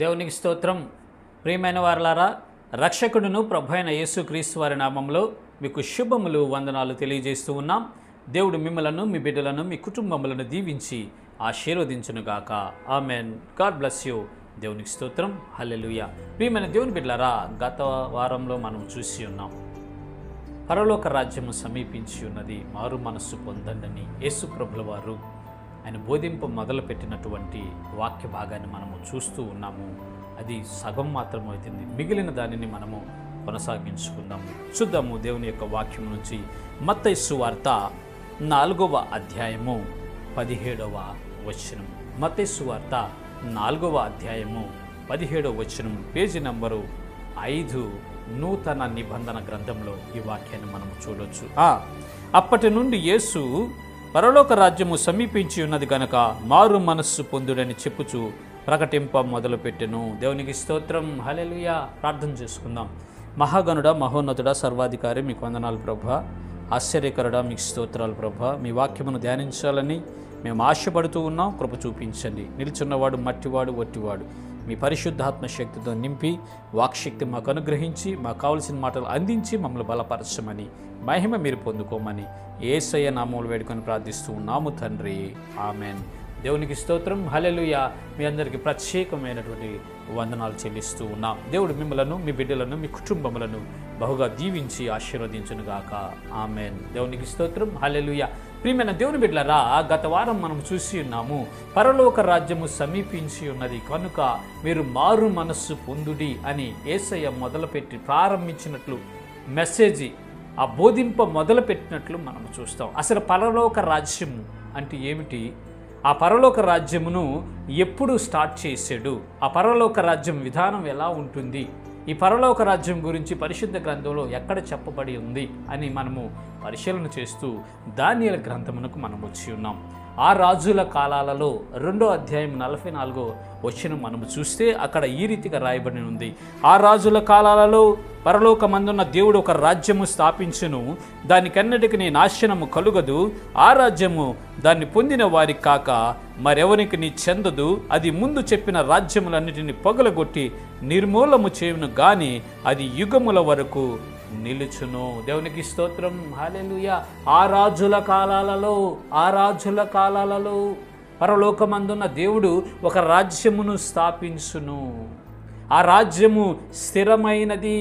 దేవునికి స్తోత్రం. ప్రియమైన వారలారా, రక్షకుడును ప్రభువైన యేసుక్రీస్తు వారి నామంలో మీకు శుభములు, వందనాలు తెలియజేస్తూ ఉన్నాం. దేవుడు మిమ్మలను, మీ బిడ్డలను, మీ కుటుంబములను దీవించి ఆశీర్వదించునుగాక. ఆమెన్. God bless you. దేవునికి స్తోత్రం. హల్లెలూయా. ప్రియమైన దేవుని బిడ్డలారా, గత వారంలో మనం చూసి ఉన్నాం, పరలోక రాజ్యము సమీపించి ఉన్నది, మారు మనస్సు పొందండని యేసు ప్రభుల వారు ఆయన బోధింపు మొదలుపెట్టినటువంటి వాక్య భాగాన్ని మనము చూస్తూ ఉన్నాము. అది సగం మాత్రమే అవుతుంది. మిగిలిన దానిని మనము కొనసాగించుకుందాము. చూద్దాము దేవుని యొక్క వాక్యం నుంచి. మత్తయి సువార్త 4వ అధ్యాయము 17వ వచనం. మత్తయి సువార్త 4వ అధ్యాయము 17వ వచనం, పేజీ నంబరు 5, నూతన నిబంధన గ్రంథంలో ఈ వాక్యాన్ని మనం చూడవచ్చు. అప్పటి నుండి యేసు పరలోక రాజ్యము సమీపించి ఉన్నది గనక మారు మనస్సు పొందుడని చెప్పుచు ప్రకటింప మొదలుపెట్టెను. దేవునికి స్తోత్రం. హల్లెలూయా. ప్రార్థన చేసుకుందాం. మహాగణుడా, మహోన్నతుడా, సర్వాధికారి, మీకు వందనాలు ప్రభా. ఆశ్చర్యకరుడా, మీకు స్తోత్రాలు ప్రభా. మీ వాక్యమును ధ్యానించాలని మేము ఆశపడుతూ ఉన్నాం. కృప చూపించండి. నిల్చున్నవాడు మట్టివాడు, వట్టివాడు. మీ పరిశుద్ధాత్మ శక్తితో నింపి వాక్శక్తి మాకు అనుగ్రహించి మాకు కావలసిన మాటలు అందించి మమ్మల్ని బలపరచమని, మహిమ మీరు పొందుకోమని యేసయ్య నామములో వేడుకొని ప్రార్థిస్తూ ఉన్నాము తండ్రి. ఆమెన్. దేవునికి స్తోత్రం. హల్లెలూయా. మీ అందరికీ ప్రత్యేకమైనటువంటి వందనాలు చెల్లిస్తూ ఉన్నాం. దేవుడు మిమ్మలను, మీ బిడ్డలను, మీ కుటుంబములను బహుగా దీవించి ఆశీర్వదించునుగాక. ఆమెన్. దేవునికి స్తోత్రం. హల్లెలూయా. ప్రియమైన దేవుని బిడ్డలారా, గత వారం మనం చూసి ఉన్నాము, పరలోక రాజ్యము సమీపించి ఉన్నది కనుక మీరు మారు మనస్సు పొందుడి అని యేసయ్య మొదలుపెట్టి ప్రారంభించినట్లు మెసేజ్, ఆ బోధింప మొదలుపెట్టినట్లు మనం చూస్తాం. అసలు పరలోక రాజ్యము అంటే ఏమిటి? ఆ పరలోక రాజ్యమును ఎప్పుడు స్టార్ట్ చేశాడు? ఆ పరలోక రాజ్యం విధానం ఎలా ఉంటుంది? ఈ పరలోక రాజ్యం గురించి పరిశుద్ధ గ్రంథంలో ఎక్కడ చెప్పబడి ఉంది అని మనము పరిశీలన చేస్తూ దానియేలు గ్రంథమునకు మనం వచ్చి ఉన్నాం. ఆ రాజుల కాలాలలో 2వ అధ్యాయం 44వ వచనం మనము చూస్తే అక్కడ ఈ రీతిగా రాయబడి ఉంది. ఆ రాజుల కాలాలలో పరలోకమందున్న దేవుడు ఒక రాజ్యము స్థాపించును, దానికన్నిటికీ నాశనము కలుగదు. ఆ రాజ్యము దాన్ని పొందిన వారికి కాక మరెవరికి చెందదు. అది ముందు చెప్పిన రాజ్యములన్నిటిని పగులగొట్టి నిర్మూలము చేయును గాని అది యుగముల వరకు నిలుచును. దేవునికి స్తోత్రం. హల్లెలూయా. ఆ రాజుల కాలాలలో పరలోకమందున్న దేవుడు ఒక రాజ్యమును స్థాపించును. ఆ రాజ్యము స్థిరమైనది.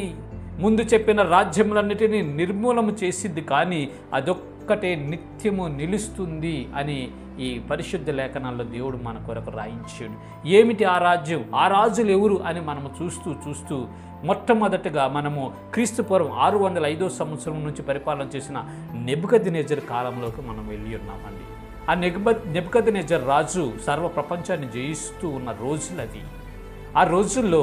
ముందు చెప్పిన రాజ్యములన్నిటినీ నిర్మూలము చేసిద్ది, కానీ అదొక్కటే నిత్యము నిలుస్తుంది అని ఈ పరిశుద్ధ లేఖనాల్లో దేవుడు మన కొరకు రాయించాడు. ఏమిటి ఆ రాజ్యం? ఆ రాజులు ఎవరు అని మనము చూస్తూ మొట్టమొదటిగా మనము క్రీస్తుపూర్వం 605వ సంవత్సరం నుంచి పరిపాలన చేసిన నెబుకద్నెజర్ కాలంలోకి మనం వెళ్ళి ఉన్నామండి. ఆ నెబుకద్నెజర్ రాజు సర్వ ప్రపంచాన్ని జయిస్తూ ఉన్న రోజులు అది. ఆ రోజుల్లో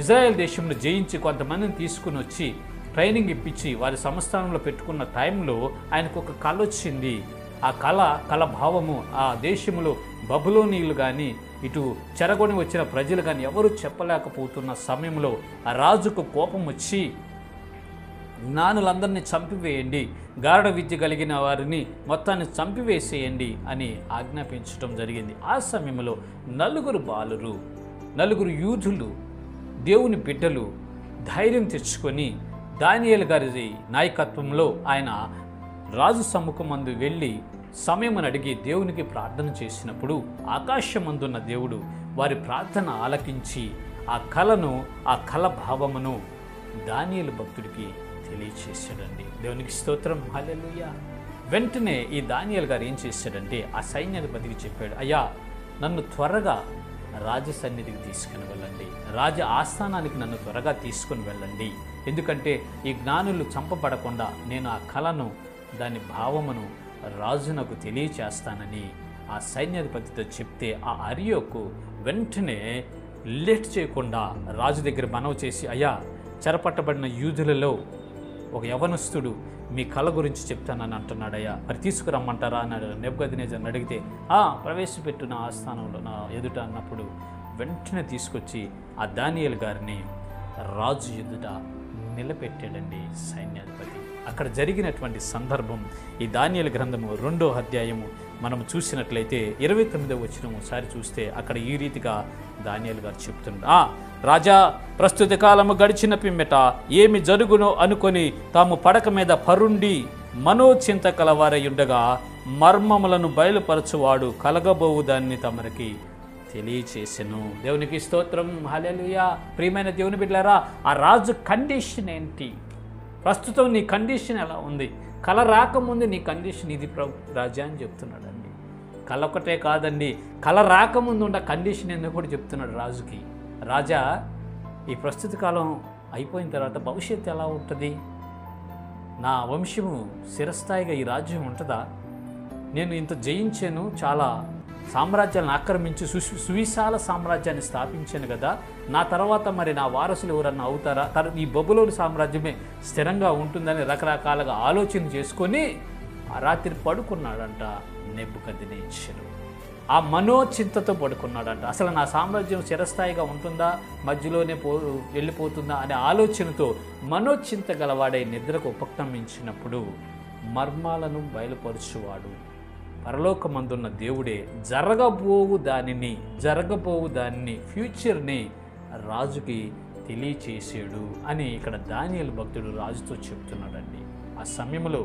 ఇజ్రాయెల్ దేశంలో జయించి కొంతమందిని తీసుకుని వచ్చి ట్రైనింగ్ ఇప్పించి వారి సంస్థానంలో పెట్టుకున్న టైంలో ఆయనకు ఒక కళ వచ్చింది. ఆ కళ భావము ఆ దేశంలో బబులోనీయులు కానీ ఇటు చెరగొని వచ్చిన ప్రజలు కానీ ఎవరు చెప్పలేకపోతున్న సమయంలో ఆ రాజుకు కోపం వచ్చి, జ్ఞానులందరినీ చంపివేయండి, గారడ విద్య కలిగిన వారిని మొత్తాన్ని చంపివేసేయండి అని ఆజ్ఞాపించడం జరిగింది. ఆ సమయంలో 4 బాలురు, 4 యూదులు, దేవుని బిడ్డలు ధైర్యం తెచ్చుకొని దానియేలు గారి నాయకత్వంలో ఆయన రాజు సమ్ముఖమందు వెళ్ళి సమయమును అడిగి దేవునికి ప్రార్థన చేసినప్పుడు ఆకాశమందున్న దేవుడు వారి ప్రార్థన ఆలకించి ఆ కళ భావమును దానియేలు భక్తుడికి తెలియచేశాడండి. దేవునికి స్తోత్రం. హల్లెలూయా. వెంటనే ఈ దానియేలు గారు ఏం చేశాడంటే ఆ సైన్యాధిపతికి చెప్పాడు, అయ్యా, నన్ను త్వరగా రాజ సన్నిధికి తీసుకుని వెళ్ళండి, రాజ ఆస్థానానికి నన్ను త్వరగా తీసుకుని వెళ్ళండి. ఎందుకంటే ఈ జ్ఞానులు చంపబడకుండా నేను ఆ కళను, దాని భావమును రాజునకు తెలియచేస్తానని ఆ సైన్యాధిపతితో చెప్తే ఆ అరియోకు వెంటనే లేట్ చేయకుండా రాజు దగ్గర మనవి చేసి, అయ్యా, చెరపట్టబడిన యూదులలో ఒక యవనస్తుడు మీ కళ గురించి చెప్తానని అంటున్నాడయ్యా, మరి తీసుకురమ్మంటారా అన్నాడు. నెబుకద్నెజర్ని అడిగితే ప్రవేశపెట్టు నా ఆస్థానంలో, నా ఎదుట అన్నప్పుడు వెంటనే తీసుకొచ్చి ఆ దానియేలు గారిని రాజు ఎదుట నిలబెట్టాడండి సైన్యాధిపతి. అక్కడ జరిగినటువంటి సందర్భం ఈ దానియేలు గ్రంథము 2వ అధ్యాయము మనం చూసినట్లయితే 29వ వచనం ఒకసారి చూస్తే అక్కడ ఈ రీతిగా దానియేలు గారు చెప్తున్నాడు, రాజా ప్రస్తుత కాలము గడిచిన పిమ్మెట ఏమి జరుగునో అనుకొని తాము పడక మీద పరుండి మనోచింత కలవారై ఉండగా మర్మములను బయలుపరచువాడు కలగబోవు దాన్ని తమరికి తెలియచేసెను. దేవునికి స్తోత్రం, హల్లెలూయా. ప్రియమైన దేవుని బిడ్డలారా, ఆ రాజు కండిషన్ ఏంటి? ప్రస్తుతం నీ కండిషన్ ఎలా ఉంది? కల రాకముందు నీ కండిషన్ ఇది రాజా అని చెప్తున్నాడండి. కల ఒకటే కాదండి, కల రాకముందు ఉన్న కండిషన్ ఎందుకు కూడా చెప్తున్నాడు రాజుకి. రాజా, ఈ ప్రస్తుత కాలం అయిపోయిన తర్వాత భవిష్యత్తు ఎలా ఉంటుంది? నా వంశము చిరస్థాయిగా ఈ రాజ్యం ఉంటుందా? నేను ఇంత జయించాను, చాలా సామ్రాజ్యాలను ఆక్రమించి సువిశాల సామ్రాజ్యాన్ని స్థాపించాను కదా, నా తర్వాత మరి నా వారసులు ఎవరన్నా అవుతారా? ఈ బబులోను సామ్రాజ్యమే స్థిరంగా ఉంటుందని రకరకాలుగా ఆలోచన చేసుకొని ఆ రాత్రి పడుకున్నాడంట నెబుకద్నెజరు. ఆ మనోచింతతో పడుకున్నాడంట. అసలు నా సామ్రాజ్యం చిరస్థాయిగా ఉంటుందా, మధ్యలోనే వెళ్ళిపోతుందా అనే ఆలోచనతో మనోచింత గలవాడై నిద్రకు ఉపక్రమించినప్పుడు మర్మాలను బయలుపరుచువాడు పరలోకమందున్న దేవుడే జరగబోవు దానిని ఫ్యూచర్ని రాజుకి తెలియచేసాడు అని ఇక్కడ దానియేలు భక్తుడు రాజుతో చెప్తున్నాడండి. ఆ సమయంలో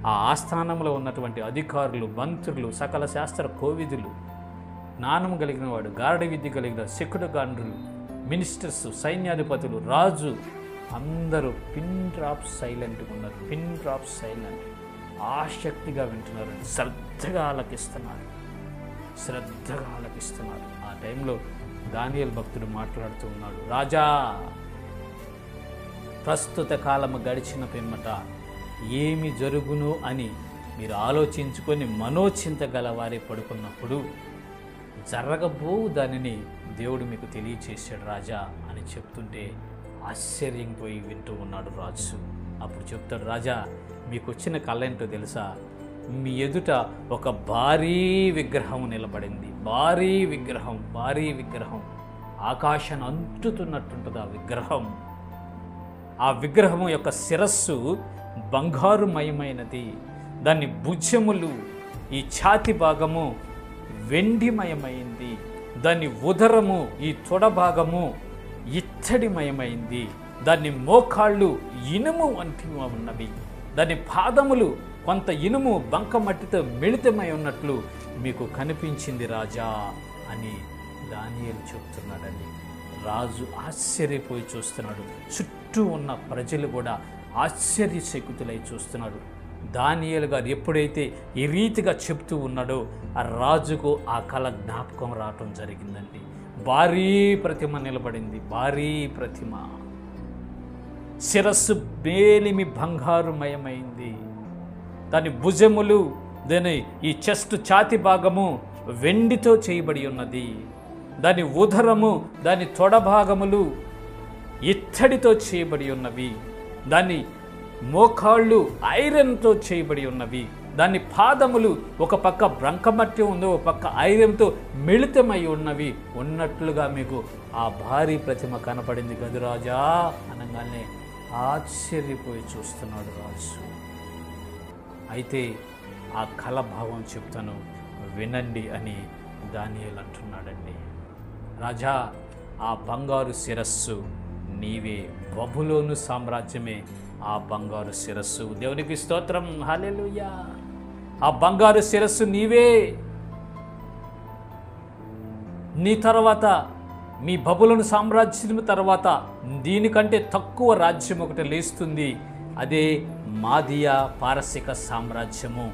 ఆ ఆస్థానంలో ఉన్నటువంటి అధికారులు, మంత్రులు, సకల శాస్త్ర కోవిదులు, జ్ఞానం కలిగిన వాడు, గారడ విద్య కలిగిన శకుడగాండ్రులు, మినిస్టర్స్, సైన్యాధిపతులు, రాజు అందరూ పిన్ డ్రాప్ సైలెంట్గా ఉన్నారు. పిన్ డ్రాప్ సైలెంట్, ఆసక్తిగా వింటున్నారు, శ్రద్ధగా ఆలకిస్తున్నారు. ఆ టైంలో దానియేలు భక్తుడు మాట్లాడుతూ ఉన్నాడు, రాజా ప్రస్తుత కాలము గడిచిన పిమ్మట ఏమి జరుగును అని మీరు ఆలోచించుకొని మనోచింత గలవారే పడుకున్నప్పుడు జరగబోవు దానిని దేవుడు మీకు తెలియచేశాడు రాజా అని చెప్తుంటే ఆశ్చర్యం పోయి వింటూ ఉన్నాడు రాజు. అప్పుడు చెప్తాడు, రాజా మీకు వచ్చిన కళ ఏంటో తెలుసా? మీ ఎదుట ఒక భారీ విగ్రహం నిలబడింది. భారీ విగ్రహం ఆకాశాన్ని అంటుతున్నట్టుంటుంది ఆ విగ్రహం యొక్క శిరస్సు బంగారుమయమైనది, దాని భుజములు, ఈ ఛాతి భాగము వెండిమయమైంది, దాని ఉదరము, ఈ తొడ భాగము ఇత్తడిమయమైంది, దాని మోకాళ్ళు ఇనుము వంటివి ఉన్నవి, దాని పాదములు కొంత ఇనుము బంకమట్టితో మిళితమై ఉన్నట్లు మీకు కనిపించింది రాజా అని దానియేలు చెప్తున్నాడండి. రాజు ఆశ్చర్యపోయి చూస్తున్నాడు. చుట్టూ ఉన్న ప్రజలు కూడా ఆశ్చర్యచకితులై చూస్తున్నారు. దానియేలు గారు ఎప్పుడైతే ఈ రీతిగా చెప్తూ ఉన్నాడో ఆ రాజుకు ఆ కళ జ్ఞాపకం రావటం జరిగిందండి. భారీ ప్రతిమ నిలబడింది. భారీ ప్రతిమ శిరస్సు మేలిమి బంగారుమయమైంది. దాని భుజములు, దాని ఈ చెస్ట్ ఛాతి భాగము వెండితో చేయబడి ఉన్నది. దాని ఉదరము, దాని తొడ భాగములు ఇత్తడితో చేయబడి ఉన్నవి. దాని మోకాళ్ళు ఐరన్తో చేయబడి ఉన్నవి. దాని పాదములు ఒక పక్క బ్రంకమట్టి ఉంది, ఒక పక్క ఐరన్తో మిళితమై ఉన్నవి ఉన్నట్లుగా మీకు ఆ భారీ ప్రతిమ కనపడింది గదురాజా అనగానే ఆశ్చర్యపోయి చూస్తున్నాడు రాజు. అయితే ఆ కళ భావం చెప్తాను వినండి అని దానియేలు అంటున్నాడండి. రాజా, ఆ బంగారు శిరస్సు నీవే, బబులోను సామ్రాజ్యమే ఆ బంగారు శిరస్సు. దేవునికి స్తోత్రం, హల్లెలూయా. ఆ బంగారు శిరస్సు నీవే. నీ తర్వాత, మీ బబులోను సామ్రాజ్యం తర్వాత దీనికంటే తక్కువ రాజ్యం ఒకటి లేస్తుంది. అదే మాదియా పారసిక సామ్రాజ్యము.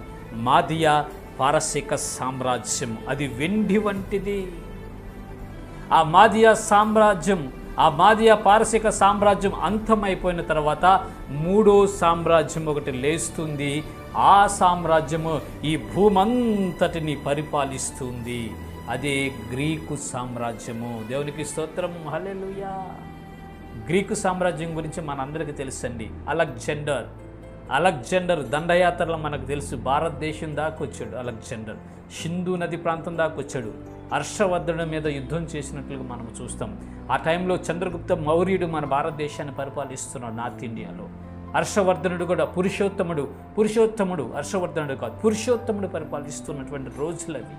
మాదియా పారసిక సామ్రాజ్యం అది వెండి వంటిది. ఆ మాదియా సామ్రాజ్యం, ఆ మాదియా పారసిక సామ్రాజ్యం అంతమైపోయిన తర్వాత మూడో సామ్రాజ్యం ఒకటి లేస్తుంది. ఆ సామ్రాజ్యము ఈ భూమంతటిని పరిపాలిస్తుంది. అదే గ్రీకు సామ్రాజ్యము. దేవునికి స్తోత్రం, హల్లెలూయా. గ్రీకు సామ్రాజ్యం గురించి మనందరికీ తెలుసండి. అలెగ్జాండర్ దండయాత్రలో మనకు తెలుసు. భారతదేశం దాకా వచ్చాడు అలెగ్జాండర్. సింధు నది ప్రాంతం దాకా వచ్చాడు. హర్షవర్ధనుడి మీద యుద్ధం చేసినట్లుగా మనం చూస్తాం. ఆ టైంలో చంద్రగుప్త మౌర్యుడు మన భారతదేశాన్ని పరిపాలిస్తున్నాడు నార్త్ ఇండియాలో. హర్షవర్ధనుడు కూడా పురుషోత్తముడు హర్షవర్ధనుడు కాదు, పురుషోత్తముడు పరిపాలిస్తున్నటువంటి రోజులవి.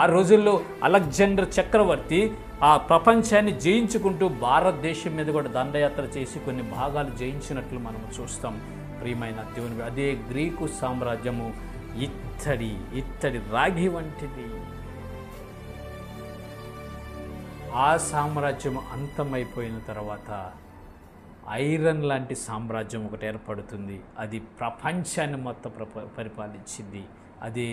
ఆ రోజుల్లో అలెగ్జాండర్ చక్రవర్తి ఆ ప్రపంచాన్ని జయించుకుంటూ భారతదేశం మీద కూడా దండయాత్ర చేసి కొన్ని భాగాలు జయించినట్లు మనం చూస్తాం. ప్రియమైన దేవుని, అదే గ్రీకు సామ్రాజ్యము ఇత్తడి రాగి వంటిది. ఆ సామ్రాజ్యం అంతమైపోయిన తర్వాత ఐరన్ లాంటి సామ్రాజ్యం ఒకటి ఏర్పడుతుంది. అది ప్రపంచాన్ని మొత్తం పరిపాలించింది. అది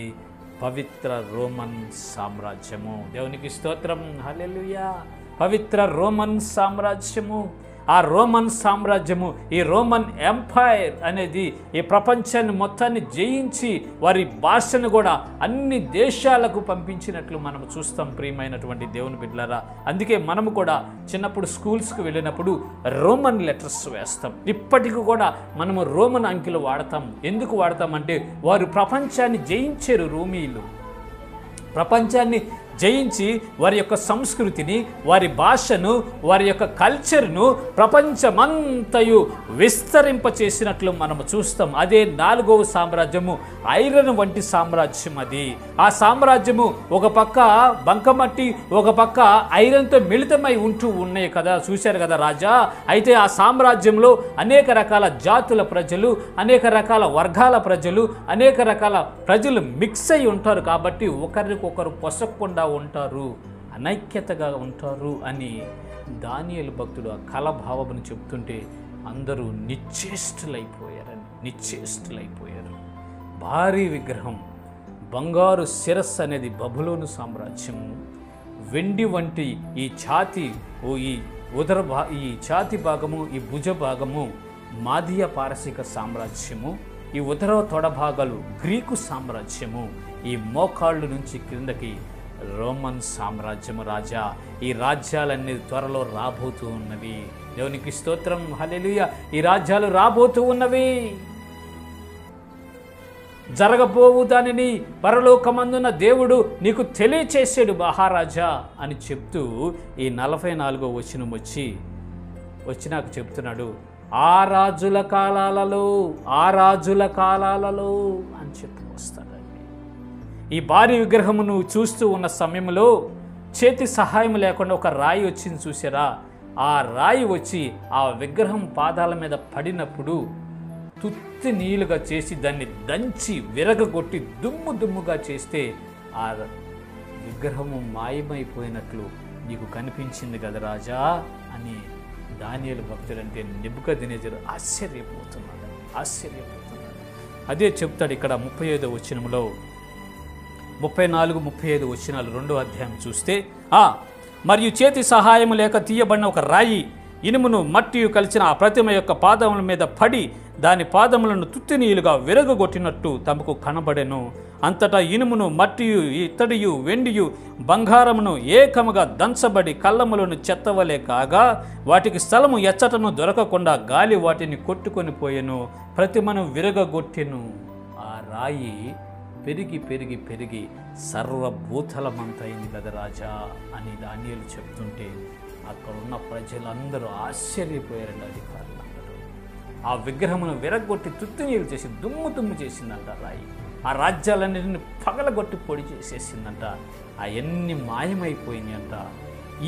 పవిత్ర రోమన్ సామ్రాజ్యము. దేవునికి స్తోత్రం, హల్లెలూయా. పవిత్ర రోమన్ సామ్రాజ్యము. ఆ రోమన్ సామ్రాజ్యము, ఈ రోమన్ ఎంపైర్ అనేది ఈ ప్రపంచాన్ని మొత్తాన్ని జయించి వారి భాషను కూడా అన్ని దేశాలకు పంపించినట్లు మనం చూస్తాం. ప్రియమైనటువంటి దేవుని బిడ్డలారా, అందుకే మనము కూడా చిన్నప్పుడు స్కూల్స్కి వెళ్ళినప్పుడు రోమన్ లెటర్స్ వేస్తాం. ఇప్పటికి కూడా మనము రోమన్ అంకెలు వాడతాం. ఎందుకు వాడతామంటే వారు ప్రపంచాన్ని జయించారు. రోమీయులు ప్రపంచాన్ని జయించి వారి యొక్క సంస్కృతిని, వారి భాషను, వారి యొక్క కల్చర్ను ప్రపంచమంతయు విస్తరింపచేసినట్లు మనము చూస్తాం. అదే 4వ సామ్రాజ్యము, ఐరన్ వంటి సామ్రాజ్యం. అది ఆ సామ్రాజ్యము ఒక పక్క బంకమట్టి, ఒక పక్క ఐరన్తో మిళితమై ఉంటూ ఉన్నాయి కదా, చూశారు కదా రాజా. అయితే ఆ సామ్రాజ్యంలో అనేక రకాల జాతుల ప్రజలు, అనేక రకాల వర్గాల ప్రజలు, అనేక రకాల ప్రజలు మిక్స్ అయి ఉంటారు. కాబట్టి ఒకరికొకరు పొసక్కుండా ఉంటారు, అనైక్యతగా ఉంటారు అని దానియేలు భక్తుడు ఆ కలభావమును చెప్తుంటే అందరూ నిశ్చేష్టులైపోయారు. భారీ విగ్రహం, బంగారు శిరస్సు అనేది బబులోను సామ్రాజ్యము. వెండి వంటి ఈ ఛాతి, ఈ ఛాతి భాగము, ఈ భుజ భాగము మాదియ పారసిక సామ్రాజ్యము. ఈ ఉదర తొడ భాగాలు గ్రీకు సామ్రాజ్యము. ఈ మోకాళ్ళు నుంచి క్రిందకి రోమన్ సామ్రాజ్యము. రాజా, ఈ రాజ్యాలన్నీ త్వరలో రాబోతూ ఉన్నవి. దేవునికి స్తోత్రం, హల్లెలూయా. ఈ రాజ్యాలు రాబోతూ ఉన్నవి. జరగబోవు దానిని పరలోకమందున్న దేవుడు నీకు తెలియచేసాడు మహారాజా అని చెప్తూ ఈ 44వ వచనం వచ్చినాక చెప్తున్నాడు, ఆ రాజుల కాలాలలో అని చెప్పి వస్తాడండి. ఈ భారీ విగ్రహమును చూస్తూ ఉన్న సమయంలో చేతి సహాయం లేకుండా ఒక రాయి వచ్చింది, చూసారా? ఆ రాయి వచ్చి ఆ విగ్రహం పాదాల మీద పడినప్పుడు తుత్తి నీళ్ళుగా చేసి దాన్ని దంచి విరగగొట్టి దుమ్ముగా చేస్తే ఆ విగ్రహము మాయమైపోయినట్లు నీకు కనిపించింది కదా రాజా అని దానియేలు భక్తుడంటే నెబుకద్నెజరు ఆశ్చర్యపోతున్నాడు. అదే చెప్తాడు ఇక్కడ 35వ వచనంలో. 34-35 వచనాలు 2వ అధ్యాయం చూస్తే, మరియు చేతి సహాయం లేక తీయబడిన ఒక రాయి ఇనుమును మట్టియు కలిసిన ఆ ప్రతిమ యొక్క పాదముల మీద పడి దాని పాదములను తుత్తినీయులుగా విరగొట్టినట్టు తమకు కనబడెను. అంతటా ఇనుమును, మట్టియు, ఇత్తడియు, వెండియు, బంగారమును ఏకముగా దంచబడి కళ్ళములను చెత్తవలే కాగా వాటికి స్థలము ఎచ్చటను దొరకకుండా గాలి వాటిని కొట్టుకొని పోయెను, ప్రతిమను విరగొట్టెను. ఆ రాయి పెరిగి సర్వభూతలమంతైంది కదా రాజా అని దానియేలు చెప్తుంటే అక్కడ ఉన్న ప్రజలందరూ ఆశ్చర్యపోయారండి. అధికారులందరూ ఆ విగ్రహమును విరగొట్టి తుత్తినీళ్ళు చేసి దుమ్ము చేసిందంట రాయి. ఆ రాజ్యాలన్నింటిని పగలగొట్టి పొడి చేసేసిందంట. అవన్నీ మాయమైపోయినాయి అంట.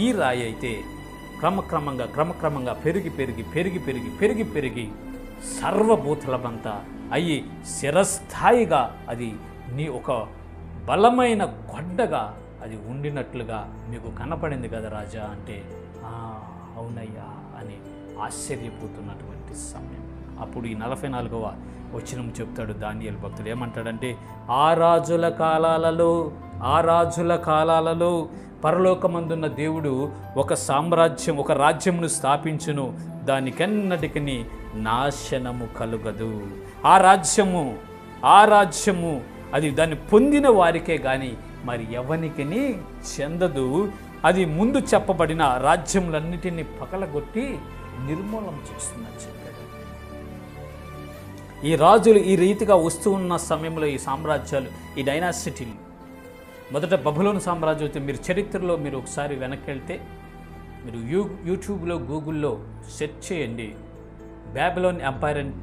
ఈ రాయి అయితే క్రమక్రమంగా పెరిగి సర్వభూతలమంతా అయ్యి శిరస్థాయిగా అది నీ ఒక బలమైన గొడ్డగా అది ఉండినట్లుగా మీకు కనపడింది కదా రాజా అంటే, అవునయ్యా అని ఆశ్చర్యపోతున్నటువంటి సమయం. అప్పుడు ఈ 44వ వచనం చెప్తాడు దానియేలు భక్తుడు. ఏమంటాడంటే, ఆ రాజుల కాలాలలో పరలోకమందున్న దేవుడు ఒక రాజ్యమును స్థాపించును, దానికెన్నటికి నాశనము కలుగదు. ఆ రాజ్యము అది దాన్ని పొందిన వారికే కానీ మరి ఎవనికి చెందదు. అది ముందు చెప్పబడిన రాజ్యములన్నిటినీ పగలగొట్టి నిర్మూలన చేస్తుందని చెప్పాడు. ఈ రాజులు ఈ రీతిగా వస్తూ ఉన్న సమయంలో ఈ సామ్రాజ్యాలు, ఈ డైనాసిటీలు, మొదట బబులోను సామ్రాజ్యం అయితే మీరు చరిత్రలో మీరు ఒకసారి వెనక్కి వెళ్తే మీరు యూట్యూబ్లో, గూగుల్లో సెర్చ్ చేయండి. బాబిలోన్ ఎంపైర్ అని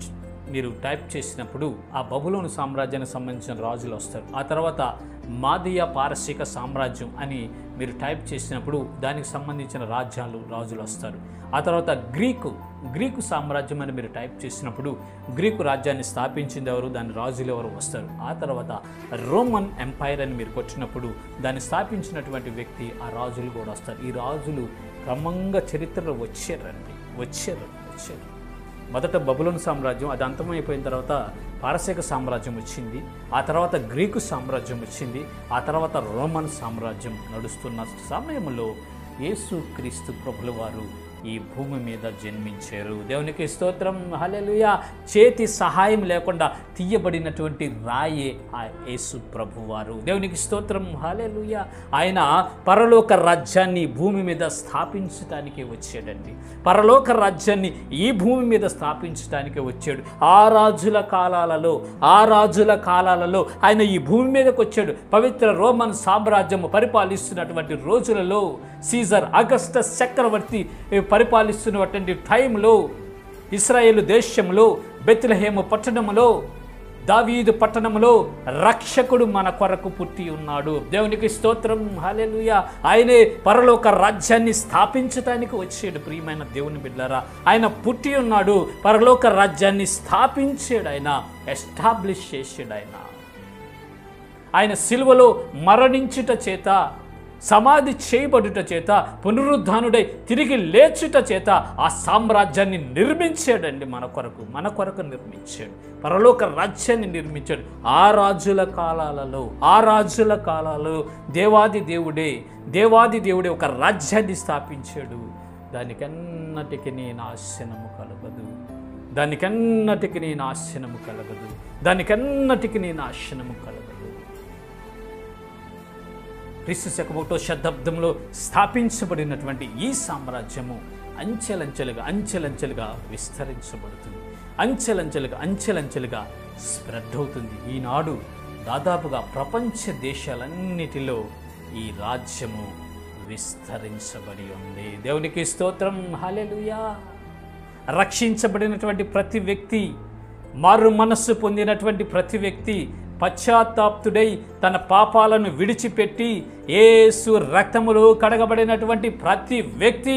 మీరు టైప్ చేసినప్పుడు ఆ బబులోను సామ్రాజ్యానికి సంబంధించిన రాజులు వస్తారు. ఆ తర్వాత మాదియా పారసీక సామ్రాజ్యం అని మీరు టైప్ చేసినప్పుడు దానికి సంబంధించిన రాజులు వస్తారు. ఆ తర్వాత గ్రీకు సామ్రాజ్యం అని మీరు టైప్ చేసినప్పుడు గ్రీకు రాజ్యాన్ని స్థాపించింది ఎవరు, దాని రాజులు ఎవరు వస్తారు. ఆ తర్వాత రోమన్ ఎంపైర్ అని మీరు కొట్టినప్పుడు దాన్ని స్థాపించినటువంటి వ్యక్తి, ఆ రాజులు కూడా వస్తారు. ఈ రాజులు క్రమంగా చరిత్రలో వచ్చారు. మొదట బబులోను సామ్రాజ్యం, అది అంతమైపోయిన తర్వాత పారసీక సామ్రాజ్యం వచ్చింది. ఆ తర్వాత గ్రీకు సామ్రాజ్యం వచ్చింది. ఆ తర్వాత రోమన్ సామ్రాజ్యం నడుస్తున్న సమయంలో యేసుక్రీస్తు ప్రభుల వారు ఈ భూమి మీద జన్మించారు. దేవునికి స్తోత్రం, హల్లెలూయా. చేతి సహాయం లేకుండా తీయబడినటువంటి రాయే ఆ యేసు ప్రభువారు. దేవునికి స్తోత్రం, హల్లెలూయా. ఆయన పరలోక రాజ్యాన్ని భూమి మీద స్థాపించడానికి వచ్చాడండి. పరలోక రాజ్యాన్ని ఈ భూమి మీద స్థాపించడానికి వచ్చాడు. ఆ రాజుల కాలాలలో ఆయన ఈ భూమి మీదకి వచ్చాడు. పవిత్ర రోమన్ సామ్రాజ్యం పరిపాలిస్తున్నటువంటి రోజులలో సీజర్ అగస్టస్ చక్రవర్తి పరిపాలిస్తున్నటువంటి టైంలో ఇశ్రాయేలు దేశంలో బెత్లెహేము పట్టణంలో దావీదు పట్టణంలో రక్షకుడు మన కొరకు పుట్టి ఉన్నాడు. దేవునికి స్తోత్రం, హల్లెలూయా. ఆయనే పరలోక రాజ్యాన్ని స్థాపించడానికి వచ్చాడు. ప్రియమైన దేవుని బిడ్డలారా, ఆయన పుట్టి ఉన్నాడు, పరలోక రాజ్యాన్ని స్థాపించాడు, ఆయన ఎస్టాబ్లిష్ చేసాడు. ఆయన సిలువలో మరణించుట చేత, సమాధి చేయబడుట చేత, పునరుద్ధానుడై తిరిగి లేచుట చేత ఆ సామ్రాజ్యాన్ని నిర్మించాడండి. మన కొరకు నిర్మించాడు. పరలోక రాజ్యాన్ని నిర్మించాడు. ఆ రాజుల కాలాలలో దేవాది దేవుడే ఒక రాజ్యాన్ని స్థాపించాడు. దానికన్నటికి నాశనము కలగదు. క్రీస్తు శకం 1వ శతాబ్దంలో స్థాపించబడినటువంటి ఈ సామ్రాజ్యము అంచెలంచెలుగా విస్తరించబడుతుంది. అంచెలంచెలుగా స్ప్రెడ్ అవుతుంది. ఈనాడు దాదాపుగా ప్రపంచ దేశాలన్నిటిలో ఈ రాజ్యము విస్తరించబడి ఉంది. దేవునికి స్తోత్రం, హల్లెలూయా. రక్షించబడినటువంటి ప్రతి వ్యక్తి, మారు మనస్సు పొందినటువంటి ప్రతి వ్యక్తి, పశ్చాత్తాప్తుడై తన పాపాలను విడిచిపెట్టి యేసు రక్తములో కడగబడినటువంటి ప్రతి వ్యక్తి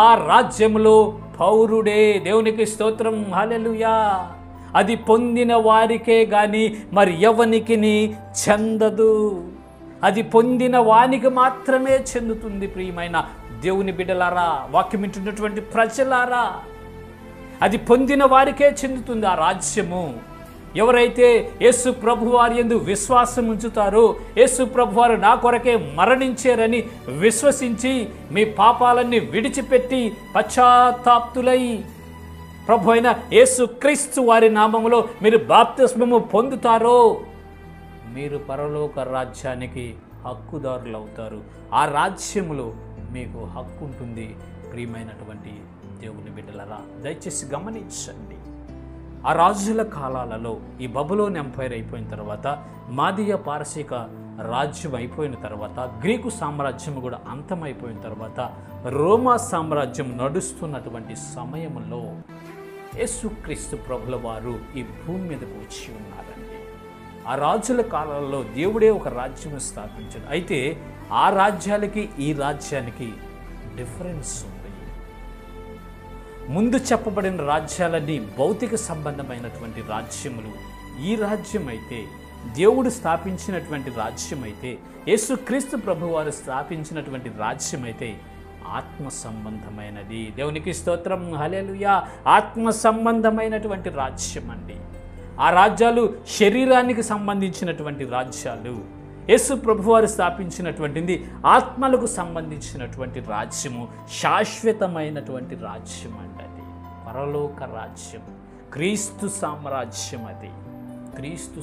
ఆ రాజ్యములో పౌరుడే. దేవునికి స్తోత్రం, హల్లెలూయా. అది పొందిన వారికే గాని మరి ఎవనికి చెందదు. అది పొందిన వానికి మాత్రమే చెందుతుంది. ప్రియమైన దేవుని బిడ్డలారా, వాక్యం వింటున్నటువంటి ప్రజలారా, అది పొందిన వారికే చెందుతుంది ఆ రాజ్యము. ఎవరైతే యేసు ప్రభువారి యందు విశ్వాసం ఉంచుతారో, యేసు ప్రభువారు నా కొరకే మరణించారని విశ్వసించి మీ పాపాలన్నీ విడిచిపెట్టి పశ్చాత్తాప్తులై ప్రభు అయిన యేసుక్రీస్తు వారి నామములో మీరు బాప్తిస్మము పొందుతారో, మీరు పరలోక రాజ్యానికి హక్కుదారులు అవుతారు. ఆ రాజ్యములో మీకు హక్కు ఉంటుంది. ప్రియమైనటువంటి దేవుని బిడ్డలారా, దయచేసి గమనించండి. ఆ రాజుల కాలాలలో ఈ బబులోన్ ఎంపైర్ అయిపోయిన తర్వాత, మాదియా పారసీక రాజ్యం అయిపోయిన తర్వాత, గ్రీకు సామ్రాజ్యం కూడా అంతమైపోయిన తర్వాత, రోమా సామ్రాజ్యం నడుస్తున్నటువంటి సమయంలో యేసుక్రీస్తు ప్రభుల వారు ఈ భూమి మీదకు వచ్చి ఉన్నారండి. ఆ రాజుల కాలంలో దేవుడే ఒక రాజ్యం స్థాపించాడు. అయితే ఆ రాజ్యాలకి ఈ రాజ్యానికి డిఫరెన్స్ ఉంది. ముందు చెప్పబడిన రాజ్యాలన్నీ భౌతిక సంబంధమైనటువంటి రాజ్యములు. ఈ రాజ్యం అయితే, దేవుడు స్థాపించినటువంటి రాజ్యం అయితే, యేసుక్రీస్తు ప్రభువారు స్థాపించినటువంటి రాజ్యం అయితే ఆత్మ సంబంధమైనది. దేవునికి స్తోత్రం, హల్లెలూయా. ఆత్మ సంబంధమైనటువంటి రాజ్యం అండి. ఆ రాజ్యాలు శరీరానికి సంబంధించినటువంటి రాజ్యాలు. యేసు ప్రభువారు స్థాపించినటువంటిది ఆత్మలకు సంబంధించినటువంటి రాజ్యము, శాశ్వతమైనటువంటి రాజ్యం అండి. అది పరలోక రాజ్యం, క్రీస్తు సామ్రాజ్యం. అది క్రీస్తు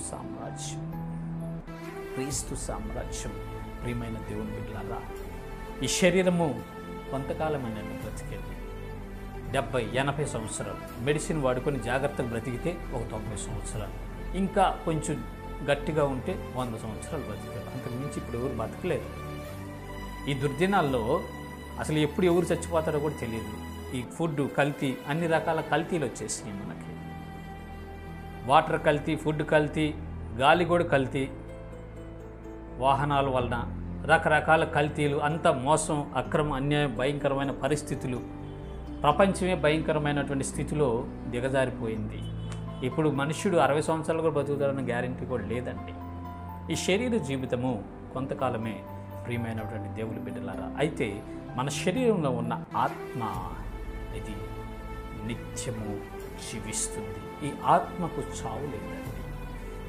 సామ్రాజ్యం. ప్రియమైన దేవుని బిడ్డలారా, ఈ శరీరము కొంతకాలమైనట్టు బ్రతికేది 70-80 సంవత్సరాలు. మెడిసిన్ వాడుకొని జాగ్రత్తగా బ్రతికితే ఒక 90 సంవత్సరాలు, ఇంకా కొంచెం గట్టిగా ఉంటే 100 సంవత్సరాలు బ్రతికారు. అంతకు మించి ఇప్పుడు ఎవరు బతకలేరు. ఈ దుర్దినాల్లో అసలు ఎప్పుడు ఎవరు చచ్చిపోతారో కూడా తెలియదు. ఈ ఫుడ్ కల్తీ, అన్ని రకాల కల్తీలు వచ్చేసినాయి మనకి. వాటర్ కల్తీ, ఫుడ్ కల్తీ, గాలి కూడా కల్తీ, వాహనాల వలన రకరకాల కల్తీలు, అంత మోసం, అక్రమ, అన్యాయం, భయంకరమైన పరిస్థితులు, ప్రపంచమే భయంకరమైనటువంటి స్థితిలో దిగజారిపోయింది. ఇప్పుడు మనుష్యుడు 60 సంవత్సరాలు కూడా బతుకుతారన్న గ్యారంటీ కూడా లేదండి. ఈ శరీర జీవితము కొంతకాలమే ప్రియమైనటువంటి దేవుని బిడ్డలారా. అయితే మన శరీరంలో ఉన్న ఆత్మ ఇది నిత్యము జీవిస్తుంది. ఈ ఆత్మకు చావు లేదండి.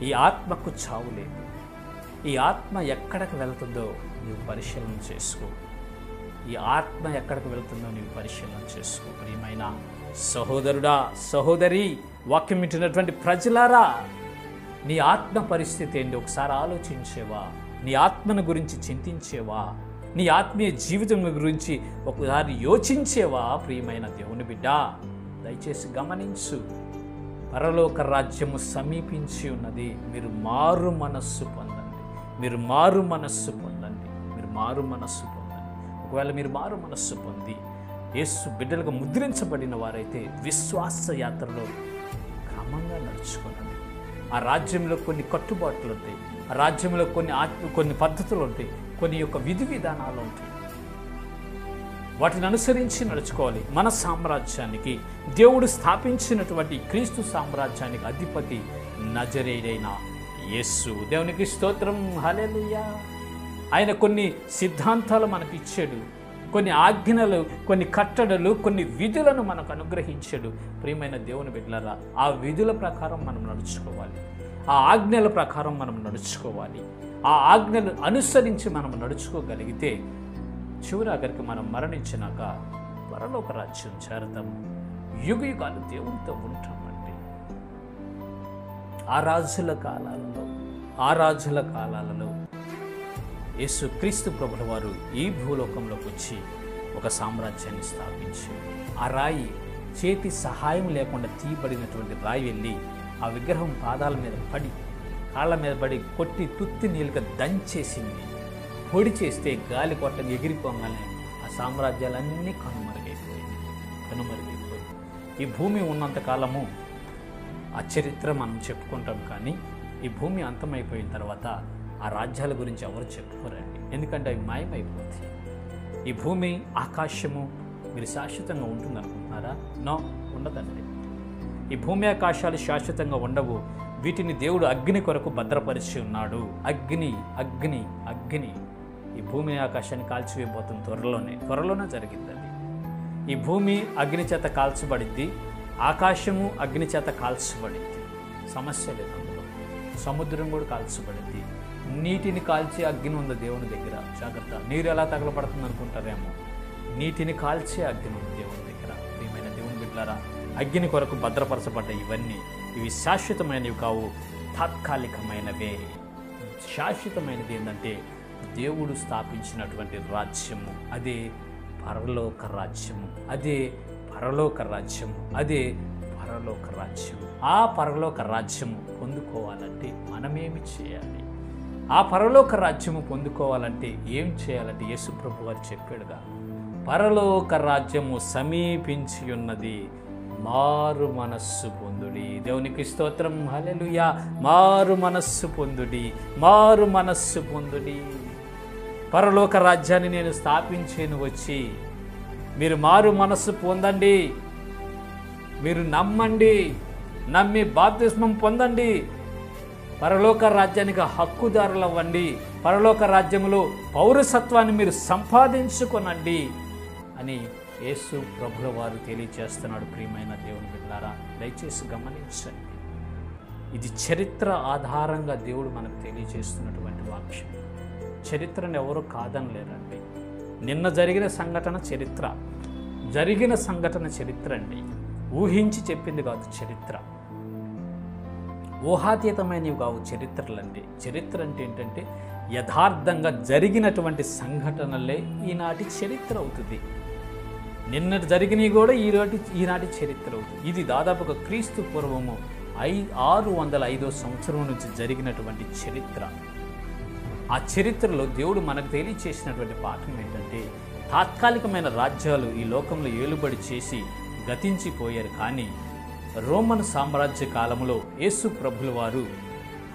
ఈ ఆత్మకు చావు లేదు. ఈ ఆత్మ ఎక్కడికి వెళ్తుందో నీవు పరిశీలన చేసుకో. ఈ ఆత్మ ఎక్కడికి వెళ్తుందో నీవు పరిశీలన చేసుకో. ప్రియమైన సహోదరుడా, సహోదరి, వాక్యం వింటున్నటువంటి ప్రజలారా, నీ ఆత్మ పరిస్థితి ఏంటి ఒకసారి ఆలోచించేవా? నీ ఆత్మను గురించి చింతించేవా? నీ ఆత్మీయ జీవితం గురించి ఒకసారి యోచించేవా? ప్రియమైన దేవుని బిడ్డ, దయచేసి గమనించు. పరలోక రాజ్యము సమీపించి ఉన్నది. మీరు మారు మనస్సు పొందండి. మీరు మారు మనస్సు పొందండి. మీరు మారు మనస్సు పొందండి. ఒకవేళ మీరు మారు మనస్సు పొంది యేసు బిడ్డలుగా ముద్రించబడిన వారైతే విశ్వాస యాత్రలో క్రమంగా నడుచుకోనండి. ఆ రాజ్యంలో కొన్ని కట్టుబాట్లు ఉంటాయి. ఆ రాజ్యంలో కొన్ని పద్ధతులు ఉంటాయి. కొన్ని యొక్క విధి విధానాలు ఉంటాయి. వాటిని అనుసరించి నడుచుకోవాలి. మన సామ్రాజ్యానికి, దేవుడు స్థాపించినటువంటి క్రీస్తు సామ్రాజ్యానికి అధిపతి నజరేయుడైన యేసు. దేవునికి స్తోత్రం, హల్లెలూయా. ఆయన కొన్ని సిద్ధాంతాలు మనకు ఇచ్చాడు, కొన్ని ఆజ్ఞలు, కొన్ని కట్టడలు, కొన్ని విధులను మనకు అనుగ్రహించాడు. ప్రియమైన దేవుని బిడ్డలారా, ఆ విధుల ప్రకారం మనం నడుచుకోవాలి. ఆ ఆజ్ఞల ప్రకారం మనం నడుచుకోవాలి. ఆ ఆజ్ఞలు అనుసరించి మనం నడుచుకోగలిగితే చివరి ఆఖరికి మనం మరణించినాక పరలోక రాజ్యం చేరతాము. యుగయుగాలు దేవునితో ఉంటామండి. ఆ రాజుల కాలాలలో యేసు క్రీస్తు ప్రభుల వారు ఈ భూలోకంలోకి వచ్చి ఒక సామ్రాజ్యాన్ని స్థాపించి, ఆ రాయి చేతి సహాయం లేకుండా తీయబడినటువంటి రాయి వెళ్ళి ఆ విగ్రహం పాదాల మీద పడి, కాళ్ళ మీద పడి కొట్టి తుత్తి నీళ్ళుగా దంచేసింది. పొడి చేస్తే గాలి కొట్టని ఎగిరిపోగానే ఆ సామ్రాజ్యాలన్నీ కనుమరుగైపోయి. ఈ భూమి ఉన్నంతకాలము ఆ చరిత్ర మనం చెప్పుకుంటాం, కానీ ఈ భూమి అంతమైపోయిన తర్వాత ఆ రాజ్యాల గురించి ఎవరు చెప్పుకోరండి. ఎందుకంటే అవి మాయమైపోతాయి. ఈ భూమి, ఆకాశము మీరు శాశ్వతంగా ఉంటుంది అనుకుంటున్నారా? నో, ఉండదండి. ఈ భూమి ఆకాశాలు శాశ్వతంగా ఉండవు. వీటిని దేవుడు అగ్ని కొరకు భద్రపరిచి ఉన్నాడు. అగ్ని ఈ భూమి ఆకాశాన్ని కాల్చివేయబోతున్న త్వరలోనే జరిగింది అది. ఈ భూమి అగ్ని చేత కాల్చబడింది, ఆకాశము అగ్ని చేత కాల్చబడింది. సమస్య లేదు అందులో. సముద్రం కూడా కాల్చబడింది. నీటిని కాల్చి అగ్ని ఉంది దేవుని దగ్గర. జాగ్రత్త. నీరు ఎలా తగలబడుతుంది అనుకుంటారేమో, నీటిని కాల్చే అగ్ని ఉంది దేవుని దగ్గర. ప్రియమైన దేవుని బిడ్డలారా, అగ్ని కొరకు భద్రపరచబడ్డ ఇవి శాశ్వతమైనవి కావు, తాత్కాలికమైనవే. శాశ్వతమైనది ఏంటంటే దేవుడు స్థాపించినటువంటి రాజ్యము, అదే పరలోక రాజ్యము. ఆ పరలోక రాజ్యము పొందుకోవాలంటే మనమేమి చేయాలి? ఆ పరలోక రాజ్యము పొందుకోవాలంటే ఏం చేయాలంటే యేసు ప్రభు వారు చెప్పాడుగా, పరలోక రాజ్యము సమీపించి ఉన్నది, మారు మనస్సు పొందుడి. దేవునికి స్తోత్రం, హల్లెలూయా. మారు మనస్సు పొందుడి. పరలోక రాజ్యాన్ని నేను స్థాపించేను వచ్చి, మీరు మారు మనస్సు పొందండి, మీరు నమ్మి బాప్తిస్మం పొందండి, పరలోక రాజ్యానికి హక్కుదారులు అవ్వండి, పరలోక రాజ్యంలో పౌరసత్వాన్ని మీరు సంపాదించుకొనండి అని యేసు ప్రభుల వారు తెలియజేస్తున్నాడు. ప్రియమైన దేవుని బిడ్డలారా, దయచేసి గమనించండి. ఇది చరిత్ర ఆధారంగా దేవుడు మనకు తెలియజేస్తున్నటువంటి వాక్యం. చరిత్రను ఎవరు కాదనలేరండి. నిన్న జరిగిన సంఘటన చరిత్ర అండి. ఊహించి చెప్పింది కాదు చరిత్ర. ఊహాతీతమైనవి కావు చరిత్రలండి. చరిత్ర అంటే ఏంటంటే యథార్థంగా జరిగినటువంటి సంఘటనలే ఈనాటి చరిత్ర అవుతుంది. నిన్నటి జరిగినవి కూడా ఈనాటి చరిత్ర అవుతుంది. ఇది దాదాపుగా క్రీస్తు పూర్వము 605వ సంవత్సరం నుంచి జరిగినటువంటి చరిత్ర. ఆ చరిత్రలో దేవుడు మనకు తెలియచేసినటువంటి పాఠం ఏంటంటే, తాత్కాలికమైన రాజ్యాలు ఈ లోకంలో ఏలుబడి చేసి గతించిపోయారు. కానీ రోమన్ సామ్రాజ్య కాలంలో యేసు ప్రభుల వారు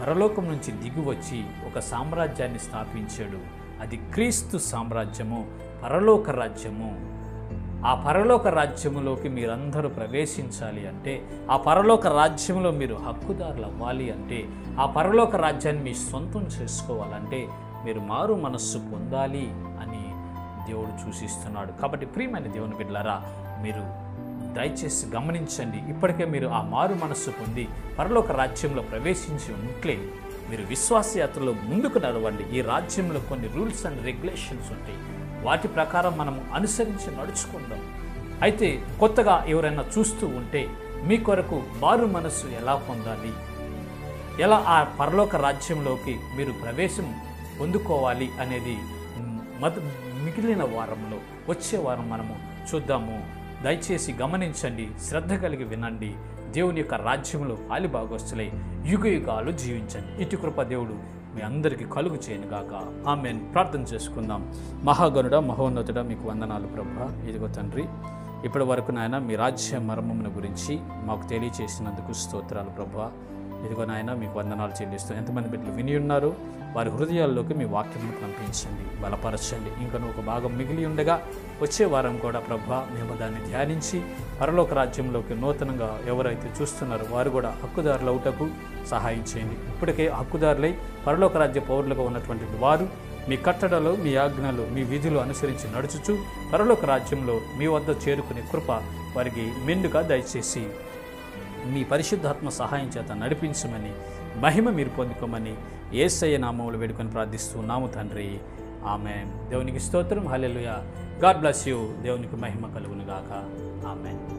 పరలోకం నుంచి దిగివచ్చి ఒక సామ్రాజ్యాన్ని స్థాపించాడు. అది క్రీస్తు సామ్రాజ్యము, పరలోక రాజ్యము. ఆ పరలోక రాజ్యములోకి మీరందరూ ప్రవేశించాలి అంటే, ఆ పరలోక రాజ్యంలో మీరు హక్కుదారులు అవ్వాలి అంటే, ఆ పరలోక రాజ్యాన్ని మీ సొంతం చేసుకోవాలంటే మీరు మారు మనస్సు పొందాలి అని దేవుడు సూచిస్తున్నాడు. కాబట్టి ప్రియమైన దేవుని బిడ్డలారా, మీరు దయచేసి గమనించండి. ఇప్పటికే మీరు ఆ మారు మనస్సు పొంది పరలోక రాజ్యంలో ప్రవేశించి ఉంటే మీరు విశ్వాసయాత్రలో ముందుకు నడవండి. ఈ రాజ్యంలో కొన్ని రూల్స్ అండ్ రెగ్యులేషన్స్ ఉంటాయి. వాటి ప్రకారం మనము అనుసరించి నడుచుకుందాం. అయితే కొత్తగా ఎవరైనా చూస్తూ ఉంటే మీ కొరకు మారు మనస్సు ఎలా పొందాలి, ఎలా ఆ పరలోక రాజ్యంలోకి మీరు ప్రవేశం పొందుకోవాలి అనేది మిగిలిన వారంలో, వచ్చే వారం మనము చూద్దాము. దయచేసి గమనించండి, శ్రద్ధ కలిగి వినండి. దేవుని యొక్క రాజ్యంలో పాలిభాగస్తులై యుగయుగాలు జీవించండి. ఇటు కృప దేవుడు మీ అందరికీ కలుగు చేయనుగాక. ఆమేన్. ప్రార్థన చేసుకుందాం. మహాగణుడ, మహోన్నతుడ, మీకు వందనాలు ప్రభువా. ఇదిగో తండ్రి, ఇప్పటి వరకు నాయన మీ రాజ్య మర్మమును గురించి మాకు తెలియచేసినందుకు స్తోత్రాలు ప్రభువా. ఇదిగో నాయన మీకు వందనాలు చెల్లిస్తూ ఎంతమంది బిడ్డలు విని ఉన్నారు, వారి హృదయాల్లోకి మీ వాక్యమును పంపించండి, బలపరచండి. ఇంకనూ ఒక భాగం మిగిలి ఉండగా వచ్చే వారం కూడా ప్రభువా మేము దాన్ని ధ్యానించి పరలోక రాజ్యంలోకి నూతనంగా ఎవరైతే చూస్తున్నారో వారు కూడా హక్కుదారులు అవుటకు సహాయం చేయండి. ఇప్పటికే హక్కుదారులై పరలోక రాజ్య పౌరులుగా ఉన్నటువంటి వారు మీ కట్టడలు, మీ ఆజ్ఞలు, మీ విధులు అనుసరించి నడుచుచు పరలోక రాజ్యంలో మీ వద్ద చేరుకునే కృప వారికి మెండుగా దయచేసి మీ పరిశుద్ధాత్మ సహాయం చేత నడిపించమని, మహిమ మీరు పొందుకోమని యేసయ్య నామములో వేడుకొని ప్రార్థిస్తున్నాము తండ్రి. ఆమేన్. దేవునికి స్తోత్రం. హల్లెలూయా. God bless you. దేవునికి మహిమ కలుగును గాక. ఆమేన్.